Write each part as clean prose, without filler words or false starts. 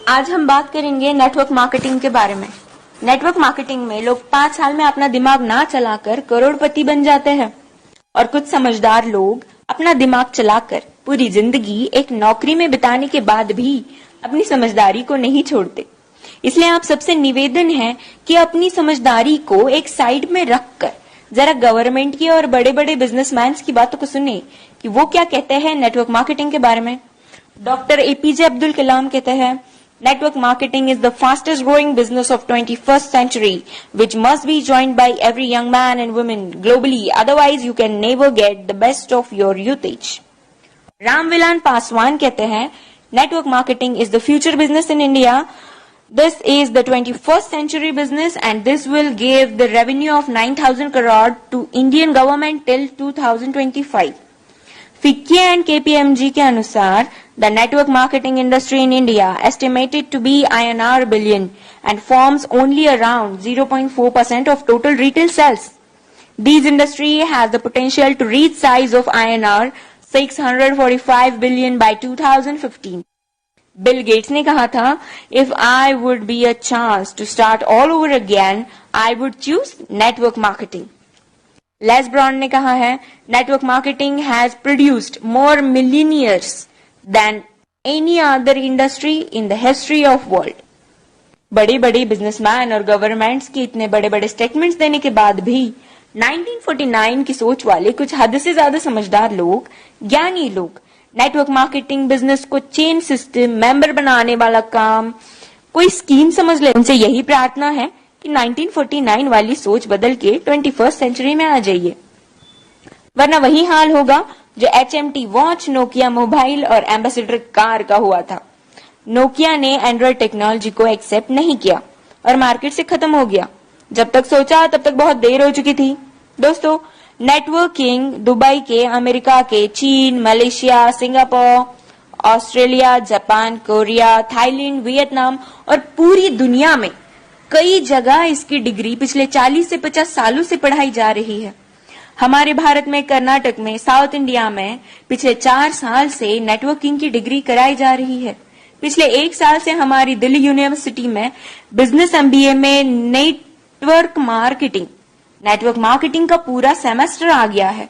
आज हम बात करेंगे नेटवर्क मार्केटिंग के बारे में। नेटवर्क मार्केटिंग में लोग 5 साल में अपना दिमाग ना चलाकर करोड़पति बन जाते हैं और कुछ समझदार लोग अपना दिमाग चलाकर पूरी जिंदगी एक नौकरी में बिताने के बाद भी अपनी समझदारी को नहीं छोड़ते। इसलिए आप सबसे निवेदन है कि अपनी समझदारी को एक साइड में रखकर जरा गवर्नमेंट की और बड़े बड़े बिजनेसमैन की बातों को सुने कि वो क्या कहते हैं नेटवर्क मार्केटिंग के बारे में। डॉक्टर एपीजे अब्दुल कलाम कहते हैं, Network marketing is the fastest growing business of 21st century, which must be joined by every young man and woman globally. Otherwise, you can never get the best of your usage. Ramvilan Paswan कहते हैं, Network marketing is the future business in India. This is the 21st century business and this will give the revenue of 9,000 crore to Indian government till 2025. FICCI and KPMG के अनुसार the network marketing industry in India estimated to be INR billion and forms only around 0.4% of total retail sales. This industry has the potential to reach size of INR 645 billion by 2015. Bill Gates ने कहा था, if I would be a chance to start all over again, I would choose network marketing. Les Brown ने कहा है, network marketing has produced more millionaires than any other industry in the history of world. बड़े बड़े businessman और governments के इतने बड़े बड़े स्टेटमेंट्स देने के बाद भी 1949 की सोच वाले कुछ हद से ज्यादा समझदार लोग, ज्ञानी लोग नेटवर्क मार्केटिंग बिजनेस को चेन सिस्टम मेंबर बनाने वाला काम कोई स्कीम समझ ले। उनसे यही प्रार्थना है कि 1949 वाली सोच बदल के 21st सेंचुरी में आ जाइए, वरना वही हाल होगा जो HMT वॉच, नोकिया मोबाइल और एम्बेसडर कार का हुआ था। नोकिया ने एंड्रॉइड टेक्नोलॉजी को एक्सेप्ट नहीं किया और मार्केट से खत्म हो गया। जब तक सोचा तब तक बहुत देर हो चुकी थी। दोस्तों, नेटवर्किंग दुबई के, अमेरिका के, चीन, Malaysia, Singapore, Australia, Japan, Korea, Thailand, Vietnam और पूरी दुनिया में कई जगह इसकी डिग्री पिछले 40 से 50 सालों से पढ़ाई जा रही है। हमारे भारत में, कर्नाटक में, साउथ इंडिया में पिछले 4 साल से नेटवर्किंग की डिग्री कराई जा रही है। पिछले 1 साल से हमारी दिल्ली यूनिवर्सिटी में बिजनेस MBA में नेटवर्क मार्केटिंग का पूरा सेमेस्टर आ गया है।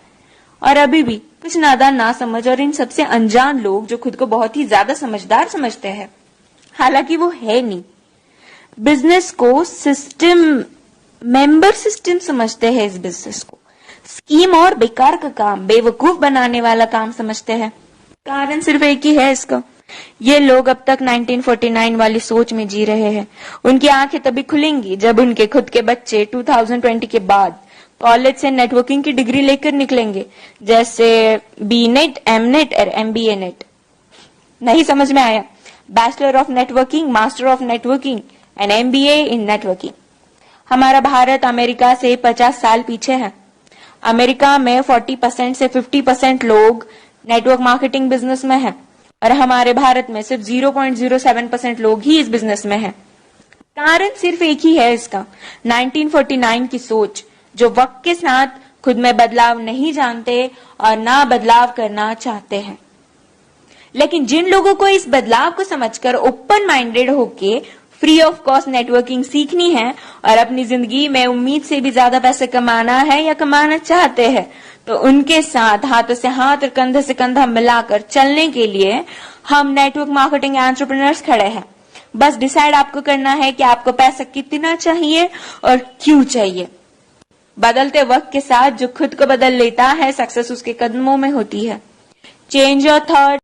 और अभी भी कुछ नादान, ना समझ और इन सबसे अनजान लोग जो खुद को बहुत ही ज्यादा समझदार समझते हैं, हालांकि वो है नहीं, बिजनेस को सिस्टम, मेंबर सिस्टम समझते हैं। इस बिजनेस को स्कीम और बेकार का काम, बेवकूफ बनाने वाला काम समझते हैं। कारण सिर्फ एक ही है इसका, ये लोग अब तक 1949 वाली सोच में जी रहे हैं। उनकी आंखें तभी खुलेंगी जब उनके खुद के बच्चे 2020 के बाद कॉलेज से नेटवर्किंग की डिग्री लेकर निकलेंगे, जैसे BNet, MNet और MBA नेट। नहीं समझ में आया? Bachelor of networking, master of networking and MBA in networking. हमारा भारत अमेरिका से 50 साल पीछे है। अमेरिका में 40% से 50% लोग नेटवर्क मार्केटिंग बिजनेस में है और हमारे भारत में सिर्फ 0.07% लोग ही इस बिजनेस में है। कारण सिर्फ एक ही है इसका, 1949 की सोच, जो वक्त के साथ खुद में बदलाव नहीं जानते और ना बदलाव करना चाहते हैं। लेकिन जिन लोगों को इस बदलाव को समझकर ओपन माइंडेड होके फ्री ऑफ कॉस्ट नेटवर्किंग सीखनी है और अपनी जिंदगी में उम्मीद से भी ज्यादा पैसे कमाना है या कमाना चाहते हैं, तो उनके साथ हाथों से हाथ और कंधे से कंधा मिलाकर चलने के लिए हम नेटवर्क मार्केटिंग एंटरप्रेन्योर्स खड़े हैं। बस डिसाइड आपको करना है कि आपको पैसा कितना चाहिए और क्यों चाहिए। बदलते वक्त के साथ जो खुद को बदल लेता है, सक्सेस उसके कदमों में होती है। Change your thought,